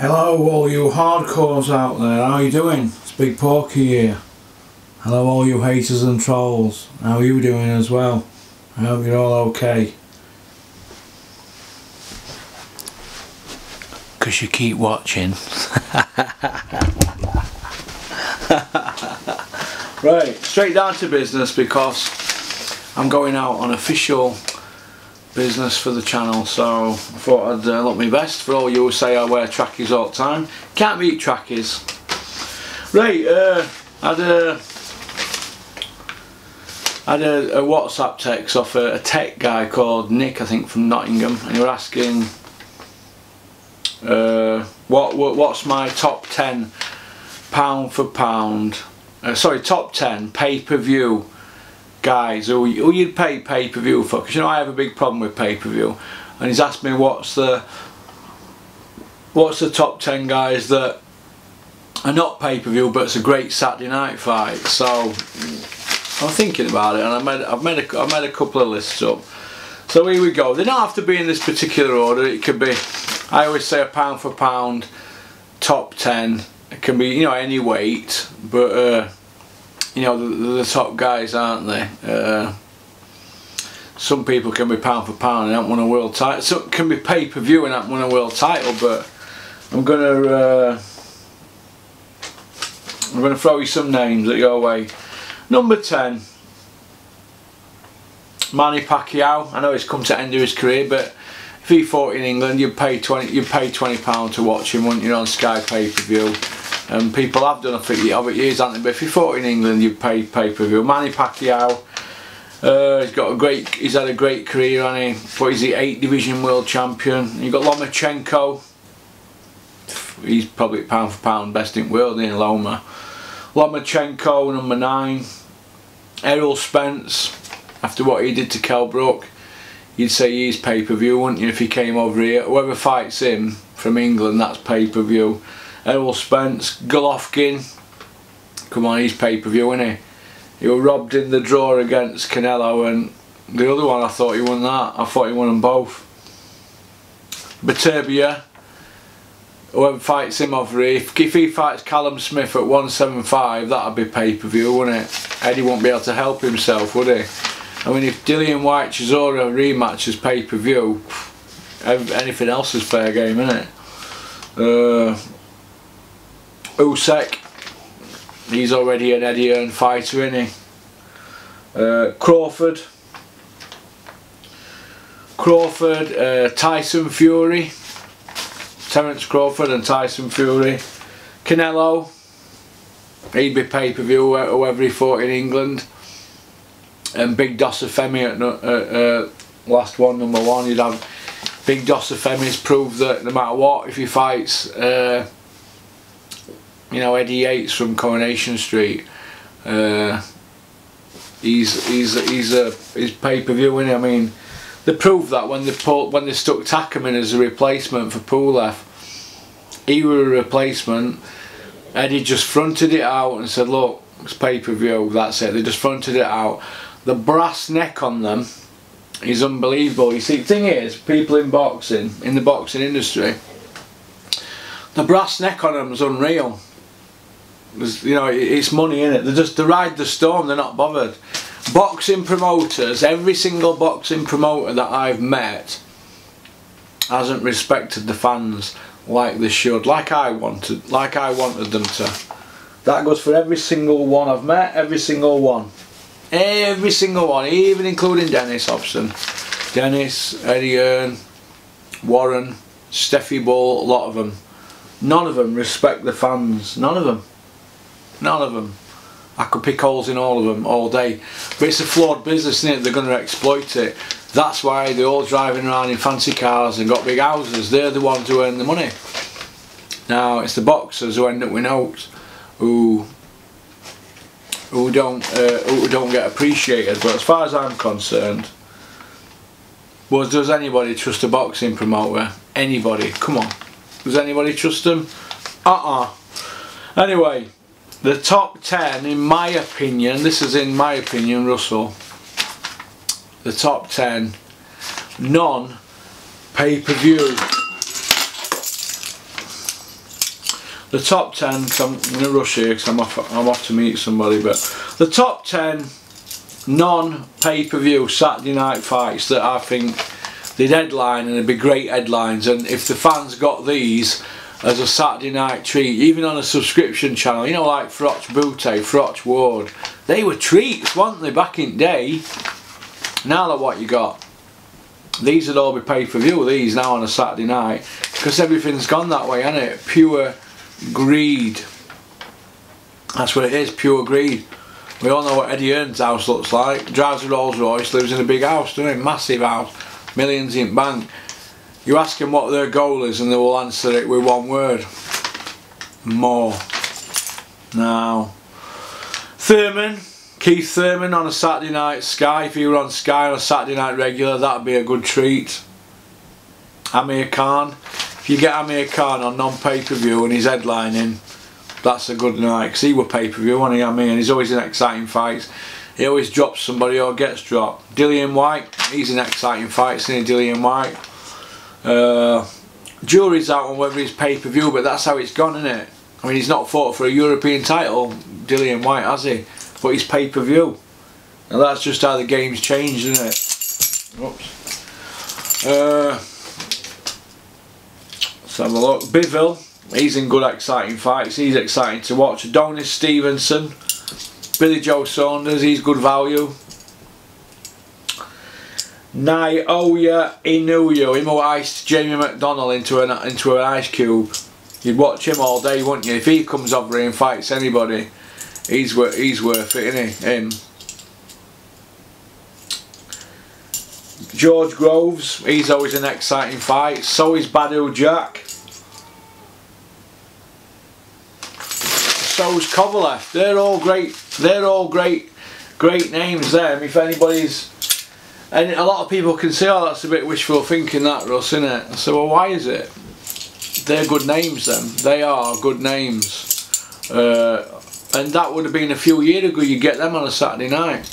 Hello all you hardcores out there, how you doing? It's Big Porky here. Hello all you haters and trolls, how are you doing as well? I hope you're all okay. Because you keep watching. Right, straight down to business because I'm going out on official business for the channel, so I thought I'd look my best for all you who say I wear trackies all the time. Can't beat trackies. Right, I had a WhatsApp text off a tech guy called Nick, I think, from Nottingham, and he was asking what's my top 10 pound for pound, sorry, top 10 pay-per-view guys who you'd pay pay-per-view for, because you know I have a big problem with pay-per-view, and he's asked me what's the top 10 guys that are not pay-per-view but it's a great Saturday night fight. So I'm thinking about it, and I've made a couple of lists up. So here we go. They don't have to be in this particular order. It could be, I always say, a pound for pound top 10. It can be, you know, any weight, but you know, the top guys, aren't they? Some people can be pound for pound and haven't won a world title. Some can be pay-per-view and haven't won a world title. But I'm gonna throw you some names at your way. Number 10, Manny Pacquiao. I know he's come to the end of his career, but if he fought in England, you'd pay £20 to watch him, wouldn't you, on Sky pay-per-view? And people have done a few years, haven't they? But if he fought in England, you'd pay pay-per-view. Manny Pacquiao, he's had a great career, hasn't he? But he's the 8 division world champion. You've got Lomachenko. He's probably pound for pound best in the world, isn't he, Loma? Lomachenko, number 9. Errol Spence, after what he did to Kell Brook, you'd say he's pay-per-view, wouldn't you, if he came over here? Whoever fights him from England, that's pay-per-view. Errol Spence. Golovkin, come on, he's pay-per-view, isn't he? He was robbed in the draw against Canelo, and the other one, I thought he won that. I thought he won them both. Beterbiev, whoever fights him over here, if he fights Callum Smith at 175, that'd be pay-per-view, wouldn't it? Eddie won't be able to help himself, would he? I mean, if Dillian White Chisora rematch is pay-per-view, anything else is fair game, isn't it? Usyk, he's already an Eddie Hearn fighter, isn't he? Crawford, Tyson Fury, Terence Crawford and Tyson Fury. Canelo, he'd be pay-per-view whoever he fought in England. And Big Dosafemi at last one, number 1. You'd have Big Dosafemi's proved that no matter what, if he fights you know, Eddie Yates from Coronation Street, he's pay-per-view, isn't he? I mean, they proved that when they stuck Takam in as a replacement for Pulev. He was a replacement. Eddie just fronted it out and said, look, it's pay-per-view, that's it. They just fronted it out. The brass neck on them is unbelievable. You see, the thing is, people in boxing, in the boxing industry, the brass neck on them is unreal. You know, it's money in it. They ride the storm. They're not bothered. Boxing promoters, every single boxing promoter that I've met hasn't respected the fans like they should, like I wanted them to. That goes for every single one I've met. Every single one, even including Dennis Hobson, Dennis, Eddie Hearn, Warren, Steffi Bull, a lot of them. None of them respect the fans. None of them. None of them. I could pick holes in all of them all day. But it's a flawed business, isn't it? They're going to exploit it. That's why they're all driving around in fancy cars and got big houses. They're the ones who earn the money. Now it's the boxers who end up with notes, who don't get appreciated. But as far as I'm concerned, well, does anybody trust a boxing promoter? Anybody? Come on. Does anybody trust them? Anyway, the top 10, in my opinion, this is in my opinion, Russell, the top 10 non pay-per-view the top 10, because I'm in a rush here because I'm off to meet somebody, but the top 10 non-pay-per-view Saturday night fights that I think they'd headline, and they'd be great headlines, and if the fans got these as a Saturday night treat, even on a subscription channel, you know, like Froch Butte, Froch Ward, they were treats, weren't they, back in day? Now look what you got. These would all be pay-per-view, these now on a Saturday night, because everything's gone that way, hasn't it? Pure greed. That's what it is, pure greed. We all know what Eddie Hearn's house looks like. Drives a Rolls Royce, lives in a big house, doesn't he? Massive house, millions in bank. You ask them what their goal is and they will answer it with one word: more. Now, Thurman, Keith Thurman on a Saturday night Sky. If you were on Sky on a Saturday night regular, that'd be a good treat. Amir Khan, if you get Amir Khan on non-pay-per-view and he's headlining, that's a good night, because he were pay-per-view, wasn't he? I mean, he's always in exciting fights. He always drops somebody or gets dropped. Dillian White, he's in exciting fights, isn't he, Dillian White? Jury's out on whether he's pay-per-view, but that's how it's gone, isn't it? I mean, he's not fought for a European title, Dillian White, has he? But he's pay-per-view. And that's just how the game's changed, isn't it? Oops. Let's have a look. Biville, he's in good exciting fights, he's exciting to watch. Adonis Stevenson, Billy Joe Saunders, he's good value. Naoya Inoue, him who iced Jamie McDonnell into an ice cube. You'd watch him all day, wouldn't you? If he comes over here and fights anybody, he's worth it, isn't he? Him. George Groves, he's always an exciting fight. So is Badu Jack. So's Kovalev. They're all great. They're all great names there. If anybody's, and a lot of people can say, oh, that's a bit wishful thinking, that, Russ, isn't it? I say, well, why is it? They're good names then. They are good names. And that would have been a few years ago. You get them on a Saturday night.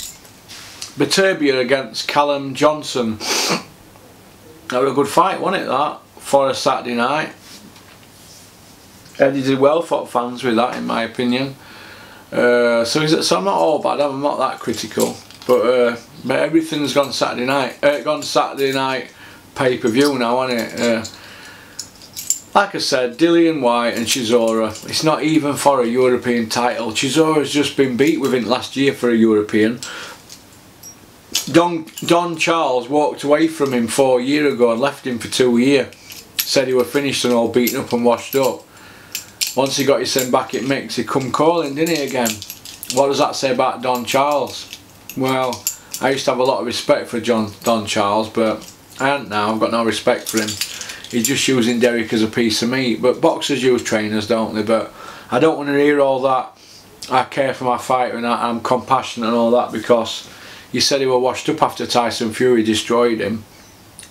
Baturbia against Callum Johnson. That was a good fight, wasn't it, that? For a Saturday night. Eddie did well for fans with that, in my opinion. So I'm not all bad, I'm not that critical. But everything's gone Saturday night. Pay-per-view now, hasn't it? Like I said, Dillian White and Chisora, it's not even for a European title. Chisora's just been beat within last year for a European. Don Charles walked away from him 4 years ago and left him for 2 years. Said he was finished and all beaten up and washed up. Once he got his son back in mix, he come calling, didn't he, again? What does that say about Don Charles? Well, I used to have a lot of respect for Don Charles, but I haven't now. I've got no respect for him. He's just using Derek as a piece of meat. But boxers use trainers, don't they? But I don't want to hear all that. I care for my fighter and I'm compassionate and all that, because you said he was washed up after Tyson Fury destroyed him.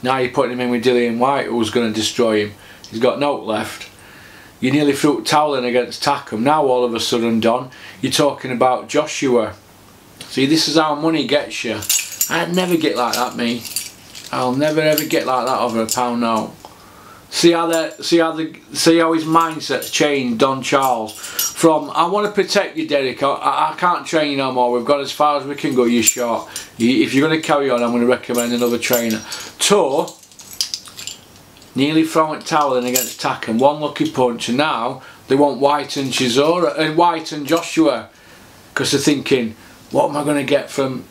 Now you're putting him in with Dillian White, who was going to destroy him. He's got no left. You nearly threw towel in against Takam. Now all of a sudden, Don, you're talking about Joshua. See, this is how money gets you. I'd never get like that, me. I'll never ever get like that over a pound note. See how his mindset's changed, Don Charles. From, I want to protect you, Derek, I can't train you no more, we've got as far as we can go, you're short. If you're going to carry on, I'm going to recommend another trainer. To nearly throwing towel in against Takam, one lucky punch, and now they want White and Chisora, and White and Joshua, because they're thinking, what am I going to get from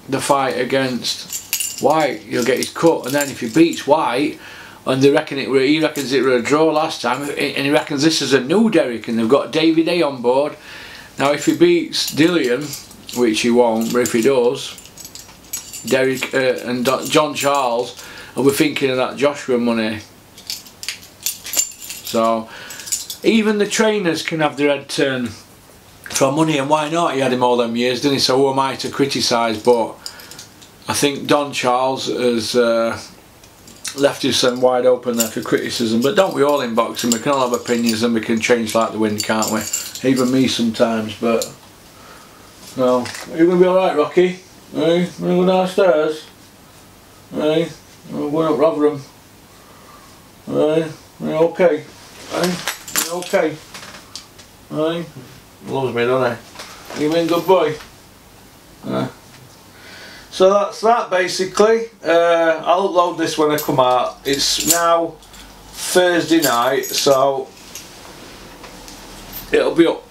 the fight against White? He'll get his cut, and then if he beats White, and he reckons it were a draw last time, and he reckons this is a new Derek, and they've got David A on board. Now if he beats Dillian, which he won't, but if he does, Derek and John Charles will be thinking of that Joshua money. So even the trainers can have their head turned for money, and why not? He had him all them years, didn't he? So who am I to criticise? But I think Don Charles has left his son wide open there for criticism. But don't we all in boxing? We can all have opinions and we can change like the wind, can't we? Even me sometimes. But no, are you going to be alright, Rocky? Hey, we're going to go downstairs. Hey, we're going up Rotherham. Hey, are you okay? Hey, are you okay? Aye. Loves me, doesn't he? You mean good boy? So that's that basically. I'll upload this when I come out. It's now Thursday night, so it'll be up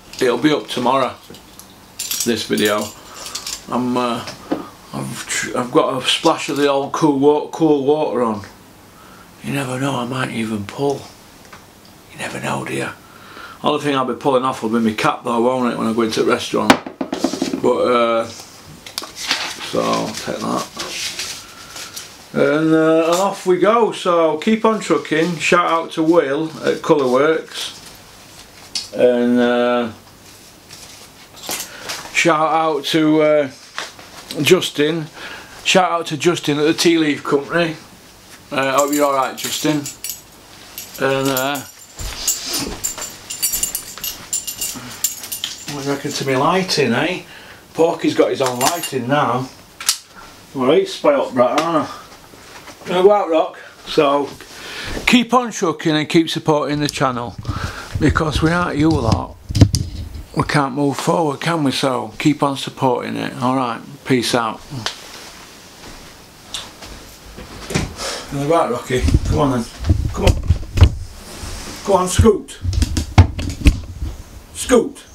tomorrow, this video. I've got a splash of the old cool water on. You never know, I might even pull. You never know, do you? Only thing I'll be pulling off will be my cap though, won't it, when I go into the restaurant. But so I'll take that. And off we go. So keep on trucking. Shout out to Will at Colourworks. And shout out to Justin. Shout out to Justin at the Tea Leaf Company. Hope you're alright, Justin. And what do you reckon to me lighting, eh? Porky's got his own lighting now. Alright, spoilt brat, aren't I? Gonna go out, Rock. So keep on trucking and keep supporting the channel, because without you lot we can't move forward, can we? So keep on supporting it. Alright, peace out. Gonna go out, Rocky. Come on then. Come on. Go on, scoot. Scoot.